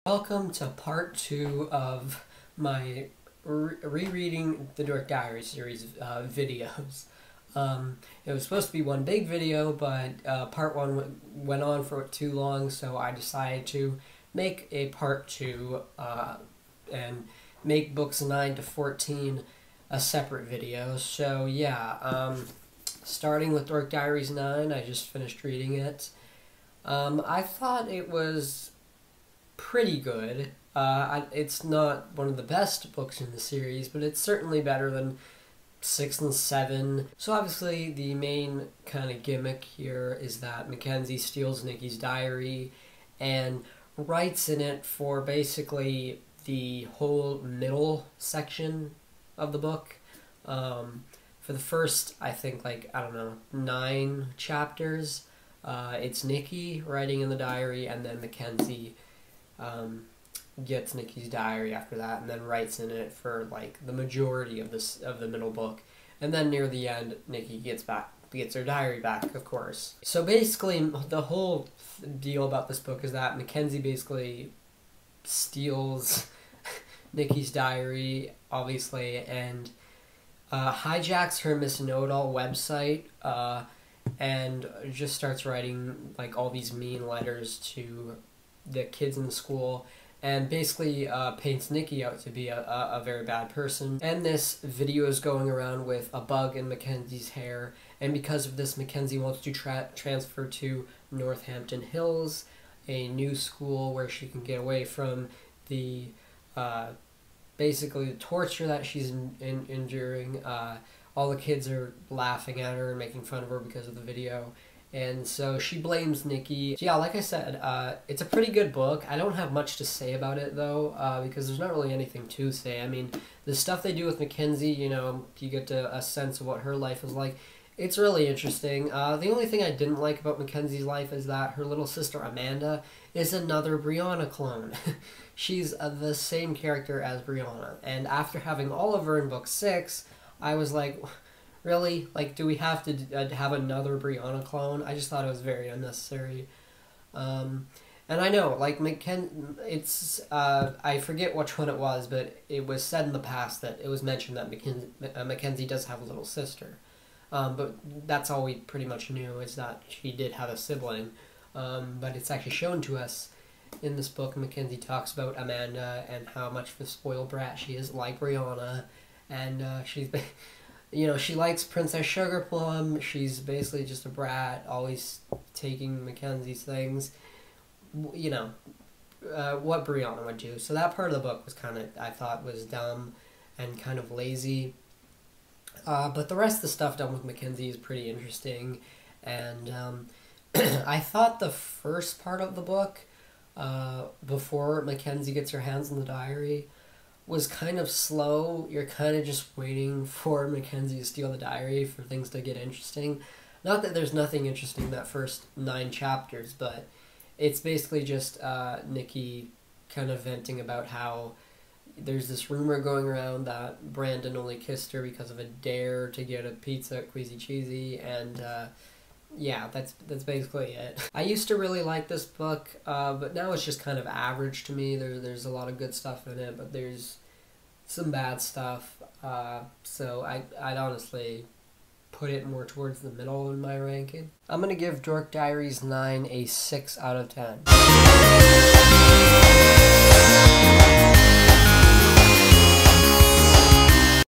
Welcome to part 2 of my Rereading The Dork Diaries series videos. It was supposed to be one big video, but part 1 went on for too long, so I decided to make a part 2 and make books 9 to 14 a separate video. So yeah, starting with Dork Diaries 9, I just finished reading it. I thought it was pretty good. It's not one of the best books in the series, but it's certainly better than 6 and 7. So obviously the main kind of gimmick here is that Mackenzie steals Nikki's diary and writes in it for basically the whole middle section of the book. For the first, I think, 9 chapters, it's Nikki writing in the diary, and then Mackenzie gets Nikki's diary after that, and then writes in it for the majority of the middle book, and then near the end, Nikki gets her diary back, of course. So basically, the whole deal about this book is that Mackenzie basically steals Nikki's diary, obviously, and hijacks her Miss Know-It-All website, and just starts writing all these mean letters to the kids in the school, and basically paints Nikki out to be a very bad person. And this video is going around with a bug in Mackenzie's hair, and because of this, Mackenzie wants to transfer to Northampton Hills, a new school where she can get away from the basically the torture that she's enduring. All the kids are laughing at her and making fun of her because of the video. And so she blames Nikki. So yeah, like I said, it's a pretty good book. I don't have much to say about it, though, because there's not really anything to say. I mean, the stuff they do with Mackenzie, you get a sense of what her life is like. It's really interesting. The only thing I didn't like about Mackenzie's life is that her little sister, Amanda, is another Brianna clone. She's the same character as Brianna. And after having Oliver in book 6, I was like, really? Do we have to have another Brianna clone? I just thought it was very unnecessary. And I know, it's, I forget which one it was, but it was said in the past that it was mentioned that Mackenzie does have a little sister. But that's all we pretty much knew, is that she did have a sibling. But it's actually shown to us in this book. Mackenzie talks about Amanda and how much of a spoiled brat she is, like Brianna. And she's... she likes Princess Sugar Plum. She's basically just a brat, always taking Mackenzie's things. What Brianna would do. So that part of the book was I thought was dumb and kind of lazy. But the rest of the stuff done with Mackenzie is pretty interesting. And I thought the first part of the book, before Mackenzie gets her hands on the diary, was kind of slow. You're kind of just waiting for Mackenzie to steal the diary for things to get interesting. Not that there's nothing interesting in that first 9 chapters, but it's basically just Nikki kind of venting about how there's this rumor going around that Brandon only kissed her because of a dare to get a pizza at Queasy Cheesy, and yeah, that's basically it. I used to really like this book, but now it's just kind of average to me. There's a lot of good stuff in it, but there's some bad stuff. So I'd honestly put it more towards the middle in my ranking. I'm gonna give Dork Diaries 9 a 6 out of 10.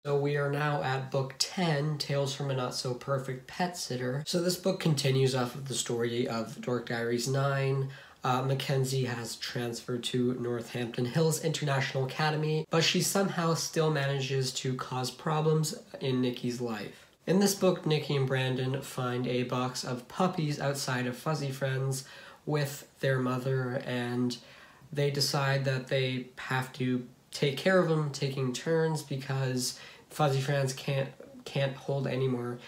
So we are now at book 10, Tales from a Not-So-Perfect Pet Sitter. So this book continues off of the story of Dork Diaries 9. Mackenzie has transferred to Northampton Hills International Academy, but she somehow still manages to cause problems in Nikki's life. In this book, Nikki and Brandon find a box of puppies outside of Fuzzy Friends with their mother, and they decide that they have to take care of them, taking turns, because Fuzzy Friends can't hold any more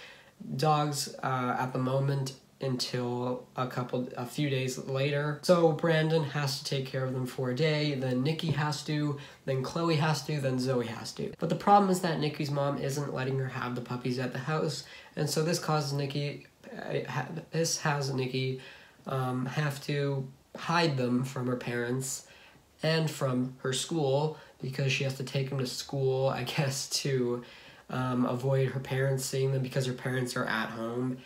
dogs at the moment until a few days later. So Brandon has to take care of them for a day, then Nikki has to, then Chloe has to, then Zoe has to. But the problem is that Nikki's mom isn't letting her have the puppies at the house, and so this has Nikki have to hide them from her parents and from her school, because she has to take him to school, I guess, to avoid her parents seeing them because her parents are at home.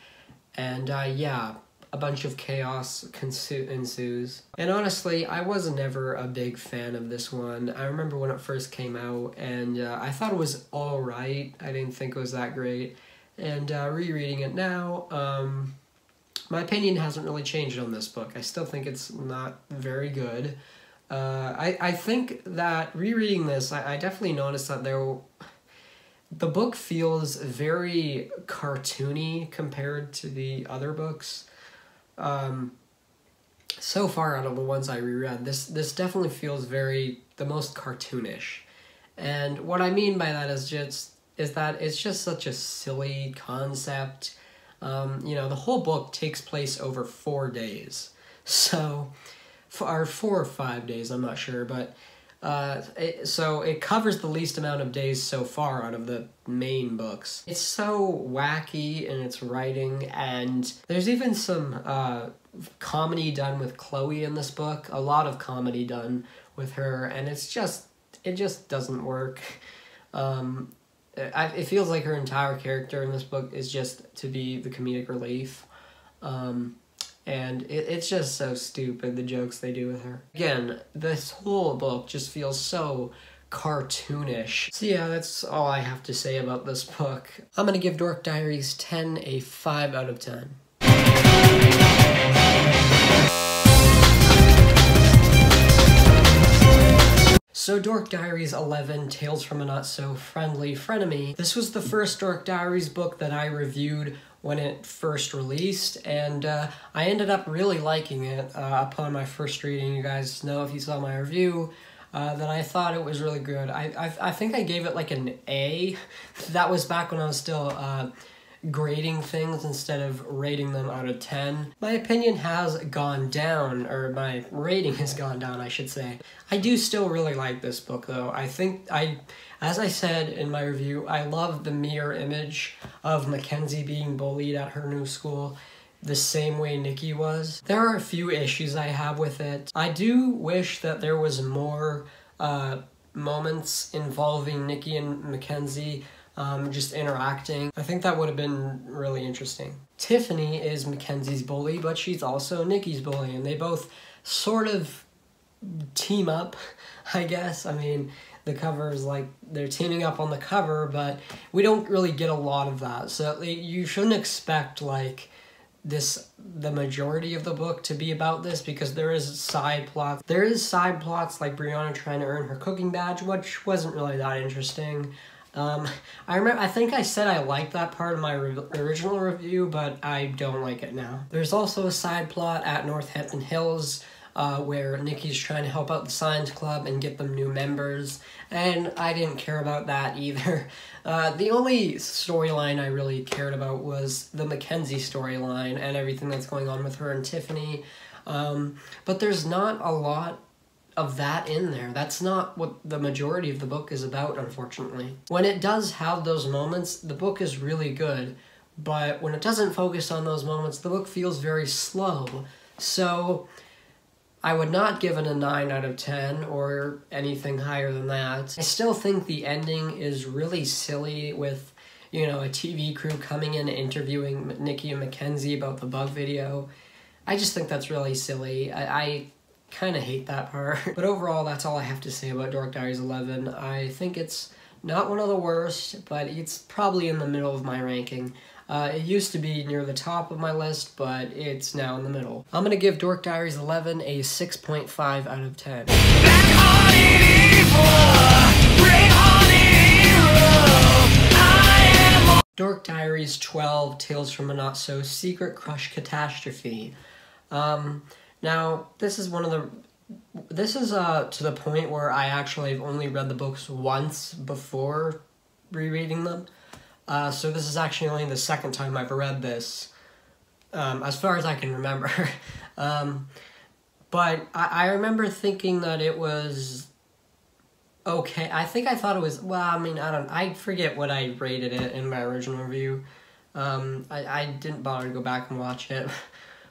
And yeah, a bunch of chaos ensues. And honestly, I was never a big fan of this one. I remember when it first came out, and I thought it was alright. I didn't think it was that great. And rereading it now, my opinion hasn't really changed on this book. I still think it's not very good. I think that rereading this, I definitely noticed that the book feels very cartoony compared to the other books. So far out of the ones I reread, this definitely feels the most cartoonish. And what I mean by that is that it's just such a silly concept. The whole book takes place over 4 days. So, or 4 or 5 days, I'm not sure, but so it covers the least amount of days so far out of the main books. It's so wacky in its writing, and there's even some comedy done with Chloe in this book. A lot of comedy done with her, and it just doesn't work. It feels like her entire character in this book is just to be the comedic relief. And it's just so stupid, the jokes they do with her. Again, this whole book just feels so cartoonish. So yeah, that's all I have to say about this book. I'm gonna give Dork Diaries 10 a 5 out of 10. So Dork Diaries 11, Tales from a Not-So-Friendly Frenemy. This was the first Dork Diaries book that I reviewed when it first released, and I ended up really liking it upon my first reading. You guys know, if you saw my review, that I thought it was really good. I think I gave it like an A. That was back when I was still grading things instead of rating them out of 10. My opinion has gone down, or my rating has gone down, I should say. I do still really like this book, though. As I said in my review, I love the mirror image of Mackenzie being bullied at her new school the same way Nikki was. There are a few issues I have with it. I do wish that there was more moments involving Nikki and Mackenzie just interacting. I think that would have been really interesting. Tiffany is Mackenzie's bully, but she's also Nikki's bully, and they both sort of team up, I guess. I mean, the cover is like they're teaming up on the cover, but we don't really get a lot of that. So you shouldn't expect like the majority of the book to be about this, because there is side plots. There is side plots like Brianna trying to earn her cooking badge, which wasn't really that interesting. I think I said I liked that part of my original review, but I don't like it now. There's also a side plot at Northampton Hills where Nikki's trying to help out the science club and get them new members, and I didn't care about that either. The only storyline I really cared about was the Mackenzie storyline and everything that's going on with her and Tiffany, but there's not a lot of that in there. That's not what the majority of the book is about, unfortunately. When it does have those moments, the book is really good, but when it doesn't focus on those moments, the book feels very slow. So I would not give it a 9 out of 10 or anything higher than that. I still think the ending is really silly with, a TV crew coming in and interviewing Nikki and Mackenzie about the bug video. I just think that's really silly. I kind of hate that part. But overall, that's all I have to say about Dork Diaries 11. I think it's not one of the worst, but it's probably in the middle of my ranking. It used to be near the top of my list, but it's now in the middle. I'm going to give Dork Diaries 11 a 6.5 out of 10. Dork Diaries 12, Tales from a Not-So-Secret Crush Catastrophe. Now, this is to the point where I actually have only read the books once before rereading them. So this is actually only the second time I've read this, as far as I can remember. But I remember thinking that it was okay. I think I thought it was, I forget what I rated it in my original review. I didn't bother to go back and watch it.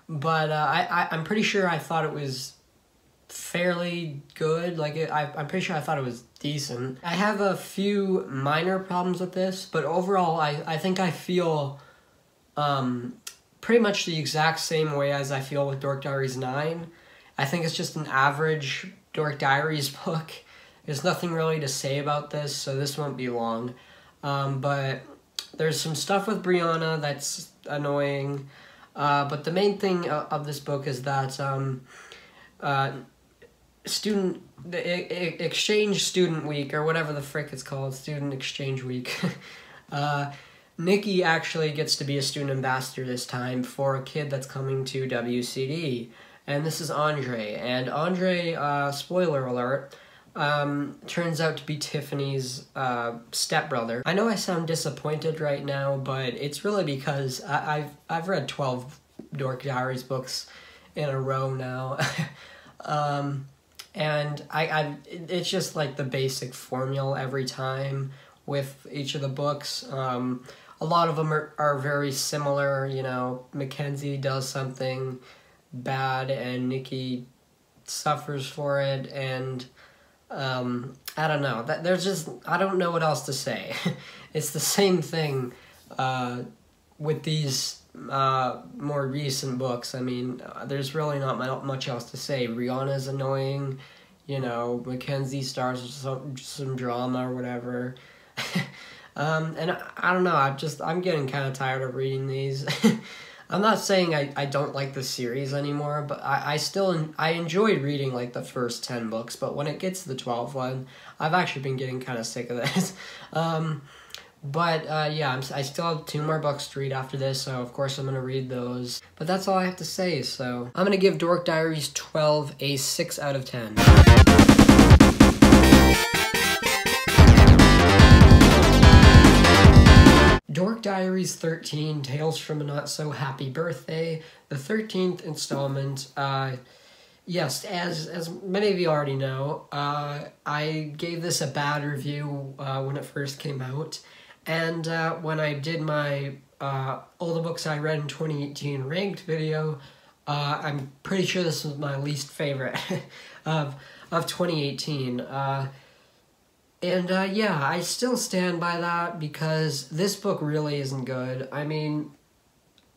But I'm pretty sure I thought it was fairly good. Like, I'm pretty sure I thought it was decent. I have a few minor problems with this, but overall, I think I feel pretty much the exact same way as I feel with Dork Diaries 9. I think it's just an average Dork Diaries book. There's nothing really to say about this, so this won't be long. But there's some stuff with Brianna that's annoying. But the main thing of this book is that exchange student week, or whatever the frick it's called, student exchange week. Nikki actually gets to be a student ambassador this time for a kid that's coming to WCD. And this is Andre. And Andre, spoiler alert, turns out to be Tiffany's stepbrother. I know I sound disappointed right now, but it's really because I've read 12 Dork Diaries books in a row now. And it's just like the basic formula every time with each of the books. A lot of them are very similar, you know. Mackenzie does something bad and Nikki suffers for it, and I don't know. I don't know what else to say. It's the same thing with these more recent books. I mean, there's really not much else to say. Rihanna's annoying, you know, Mackenzie starts with some drama or whatever. And I don't know, I'm getting kind of tired of reading these. I'm not saying I don't like the series anymore, but I enjoyed reading like the first 10 books, but when it gets to the 12th one, I've actually been getting kind of sick of this. Yeah, I still have 2 more books to read after this, so of course I'm going to read those. But that's all I have to say, so I'm going to give Dork Diaries 12 a 6 out of 10. Dork Diaries 13, Tales from a Not So Happy Birthday, the 13th installment. Yes, as many of you already know, I gave this a bad review when it first came out, and when I did my all the books I read in 2018 ranked video, I'm pretty sure this was my least favorite of 2018. Yeah, I still stand by that because this book really isn't good. I mean,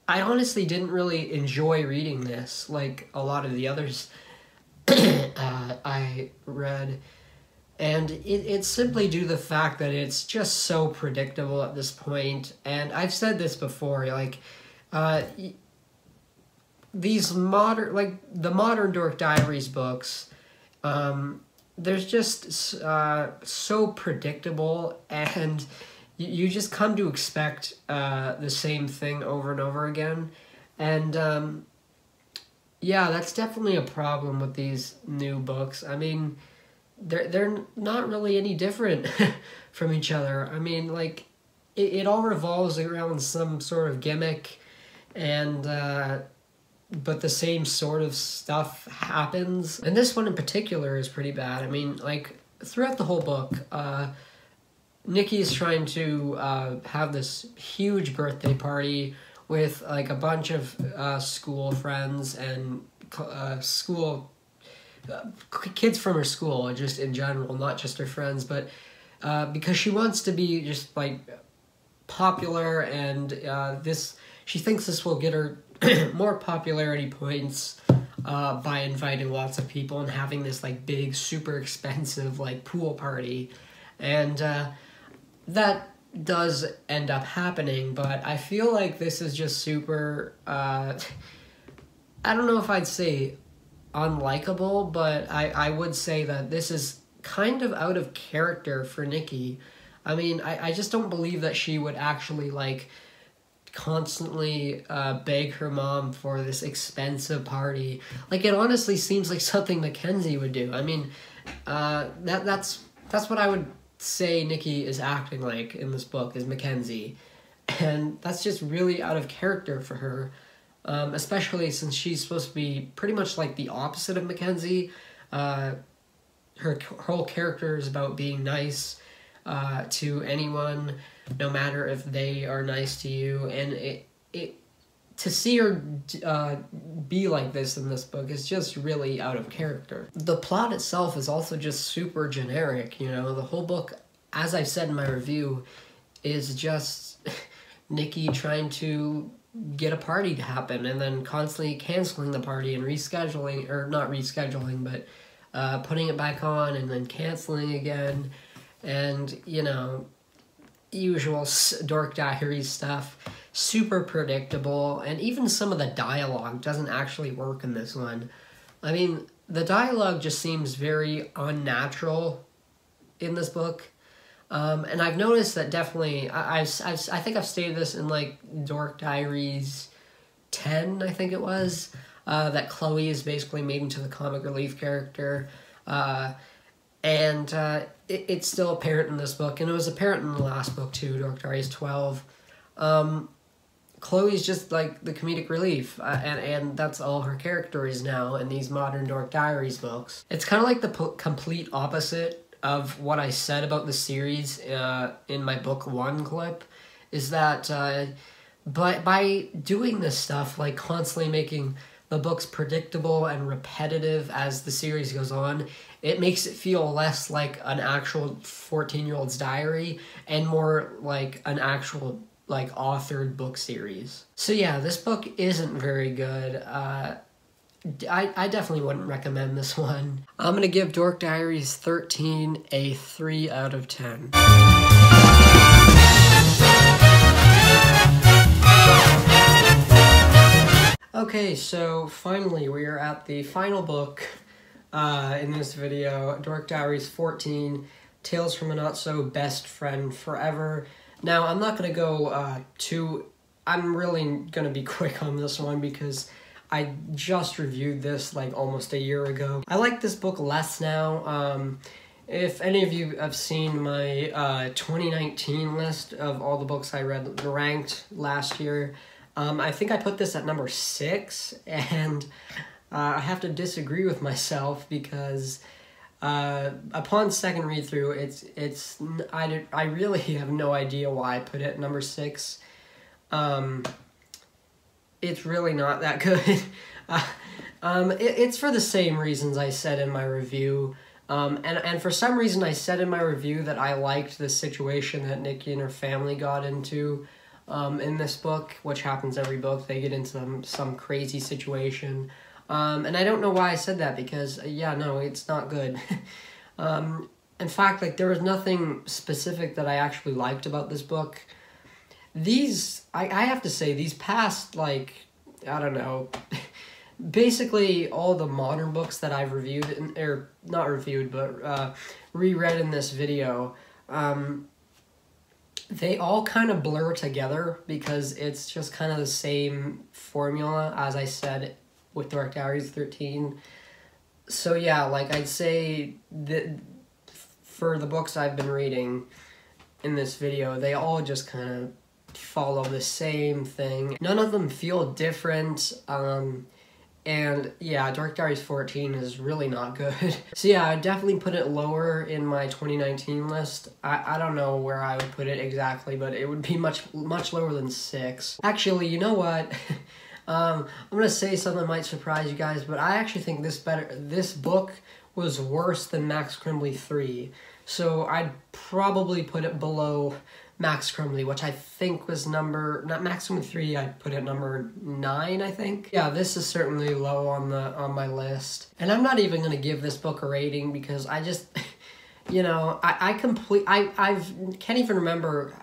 I honestly didn't really enjoy reading this like a lot of the others I read. And it's simply due to the fact that it's just so predictable at this point. And I've said this before, like, these modern, like, the modern Dork Diaries books, there's just so predictable, and you just come to expect the same thing over and over again. And yeah, that's definitely a problem with these new books. I mean, they're not really any different from each other. I mean, like, it all revolves around some sort of gimmick, and but the same sort of stuff happens. And this one in particular is pretty bad. I mean, like, throughout the whole book, Nikki is trying to have this huge birthday party with, like, a bunch of school friends and kids from her school, just in general, not just her friends, but because she wants to be just, like, popular, and she thinks this will get her more popularity points by inviting lots of people and having this, like, big, super expensive, like, pool party. And that does end up happening, but I feel like this is just super, I don't know if I'd say unlikable, but I would say that this is kind of out of character for Nikki. I mean, I just don't believe that she would actually, like, constantly beg her mom for this expensive party. Like, it honestly seems like something Mackenzie would do. I mean, that's what I would say Nikki is acting like in this book, is Mackenzie. And that's just really out of character for her, especially since she's supposed to be pretty much like the opposite of Mackenzie. Her whole character is about being nice to anyone, no matter if they are nice to you. And to see her be like this in this book is just really out of character. The plot itself is also just super generic, you know. The whole book, as I've said in my review, is just Nikki trying to get a party to happen and then constantly canceling the party and rescheduling, or not rescheduling, but putting it back on and then canceling again. And, you know, usual Dork Diaries stuff. Super predictable, and even some of the dialogue doesn't actually work in this one. I mean, the dialogue just seems very unnatural in this book. And I've noticed that definitely, I think I've stated this in, like, Dork Diaries 10, I think it was, that Chloe is basically made into the comic relief character. It's still apparent in this book, and it was apparent in the last book too, Dork Diaries 12. Chloe's just like the comedic relief, and that's all her character is now in these modern Dork Diaries books. It's kind of like the complete opposite of what I said about the series in my book 1 clip, is that by doing this stuff, like constantly making the books predictable and repetitive as the series goes on, it makes it feel less like an actual 14-year-old's diary and more like an actual, like, authored book series. So yeah, this book isn't very good. I definitely wouldn't recommend this one. I'm gonna give Dork Diaries 13 a 3 out of 10. Okay, so finally we are at the final book in this video, Dork Diaries 14, Tales from a Not-So-Best Friend Forever. Now, I'm not going to go I'm really going to be quick on this one because I just reviewed this like almost a year ago. I like this book less now. If any of you have seen my 2019 list of all the books I read ranked last year, I think I put this at number 6, and I have to disagree with myself because upon second read through, I really have no idea why I put it at number 6. It's really not that good. It's for the same reasons I said in my review. And for some reason I said in my review that I liked the situation that Nikki and her family got into in this book, which happens every book. They get into some crazy situation. And I don't know why I said that because, yeah, no, it's not good. In fact, like, there was nothing specific that I actually liked about this book. I have to say, these past, like, I don't know, basically all the modern books that I've reviewed, or not reviewed, but reread in this video, they all kind of blur together because it's just kind of the same formula, as I said, with Dork Diaries 13. So yeah, like, I'd say that for the books I've been reading in this video, they all just kind of follow the same thing. None of them feel different, and yeah, Dork Diaries 14 is really not good. So yeah, I definitely put it lower in my 2019 list. I don't know where I would put it exactly, but it would be much lower than 6. Actually, you know what? I'm gonna say something that might surprise you guys, but I actually think this book was worse than Max Crumbly 3. So I'd probably put it below Max Crumbly, which I think was not Max Crumbly 3, I'd put it number 9, I think. Yeah, this is certainly low on my list. And I'm not even gonna give this book a rating because I just, you know, I can't even remember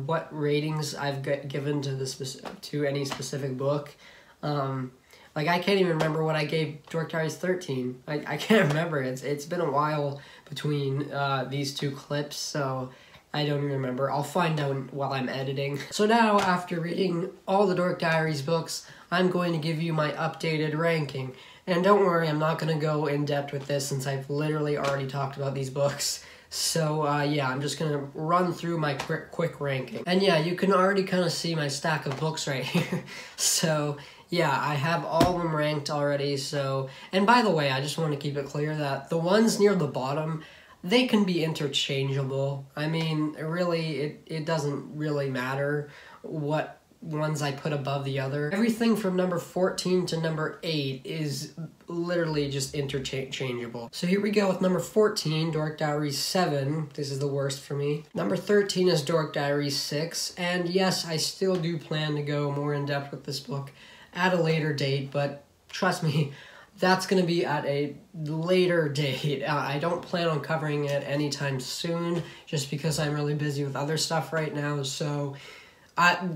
what ratings I've given to any specific book. Like, I can't even remember what I gave Dork Diaries 13. I can't remember. It's been a while between these two clips, so I don't even remember. I'll find out while I'm editing. So now, after reading all the Dork Diaries books, I'm going to give you my updated ranking. And don't worry, I'm not going to go in depth with this since I've literally already talked about these books. So yeah, I'm just going to run through my quick ranking. And yeah, you can already kind of see my stack of books right here. So yeah, I have all of them ranked already. So, and by the way, I just want to keep it clear that the ones near the bottom, they can be interchangeable. I mean, really, it doesn't really matter what ones I put above the other. Everything from number 14 to number 8 is literally just interchangeable. So here we go with number 14, Dork Diaries 7. This is the worst for me. Number 13 is Dork Diaries 6. And yes, I still do plan to go more in depth with this book at a later date, but trust me, that's going to be at a later date. I don't plan on covering it anytime soon, just because I'm really busy with other stuff right now, so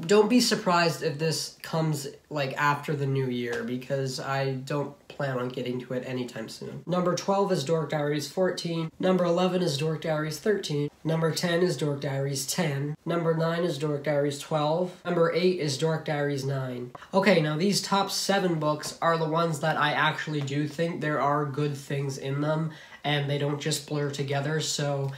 don't be surprised if this comes like after the new year, because I don't plan on getting to it anytime soon. Number 12 is Dork Diaries 14. Number 11 is Dork Diaries 13. Number 10 is Dork Diaries 10. Number 9 is Dork Diaries 12. Number 8 is Dork Diaries 9. Okay, now these top 7 books are the ones that I actually do think there are good things in them, and they don't just blur together, so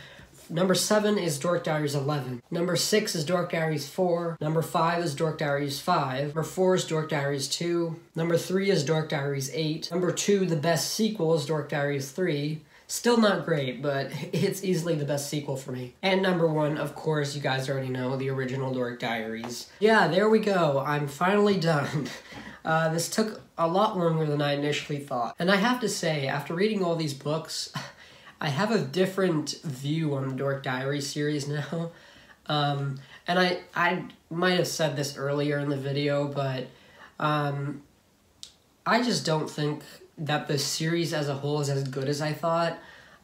number 7 is Dork Diaries 11. Number 6 is Dork Diaries 4. Number 5 is Dork Diaries 5. Number 4 is Dork Diaries 2. Number 3 is Dork Diaries 8. Number 2, the best sequel, is Dork Diaries 3. Still not great, but it's easily the best sequel for me. And number 1, of course, you guys already know, the original Dork Diaries. Yeah, there we go. I'm finally done. This took a lot longer than I initially thought. And I have to say, after reading all these books, I have a different view on the Dork Diaries series now. And I might have said this earlier in the video, but I just don't think that the series as a whole is as good as I thought.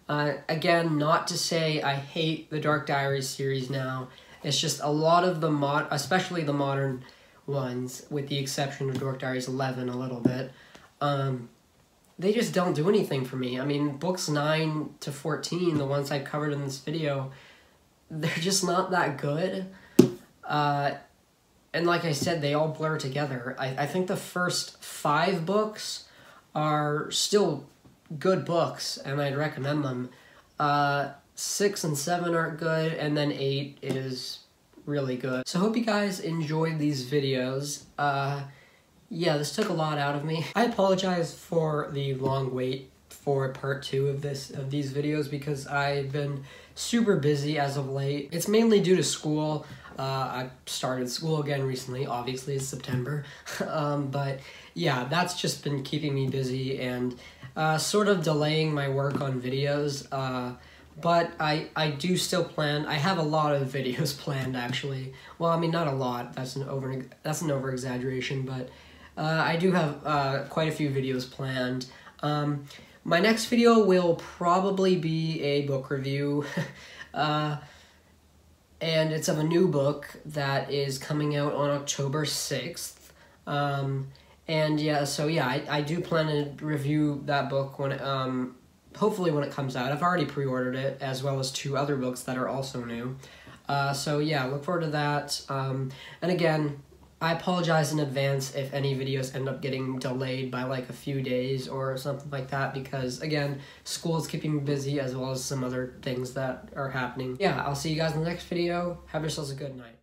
Again, not to say I hate the Dork Diaries series now. It's just a lot of the especially the modern ones, with the exception of Dork Diaries 11 a little bit, they just don't do anything for me. I mean, books 9 to 14, the ones I covered in this video, they're just not that good. And like I said, they all blur together. I think the first 5 books are still good books, and I'd recommend them. 6 and 7 aren't good, and then 8 is really good. So I hope you guys enjoyed these videos. Yeah, this took a lot out of me. I apologize for the long wait for part 2 of these videos, because I've been super busy as of late. It's mainly due to school. I started school again recently, obviously it's September. But yeah, that's just been keeping me busy and sort of delaying my work on videos. But I do still plan. I have a lot of videos planned, actually. Well, I mean, not a lot. That's an over-exaggeration, but I do have quite a few videos planned. My next video will probably be a book review, and it's of a new book that is coming out on October 6th. And yeah, so yeah, I do plan to review that book when hopefully when it comes out. I've already pre-ordered it, as well as 2 other books that are also new. So yeah, look forward to that. And again, I apologize in advance if any videos end up getting delayed by like a few days or something like that, because again, school is keeping me busy, as well as some other things that are happening. Yeah, I'll see you guys in the next video. Have yourselves a good night.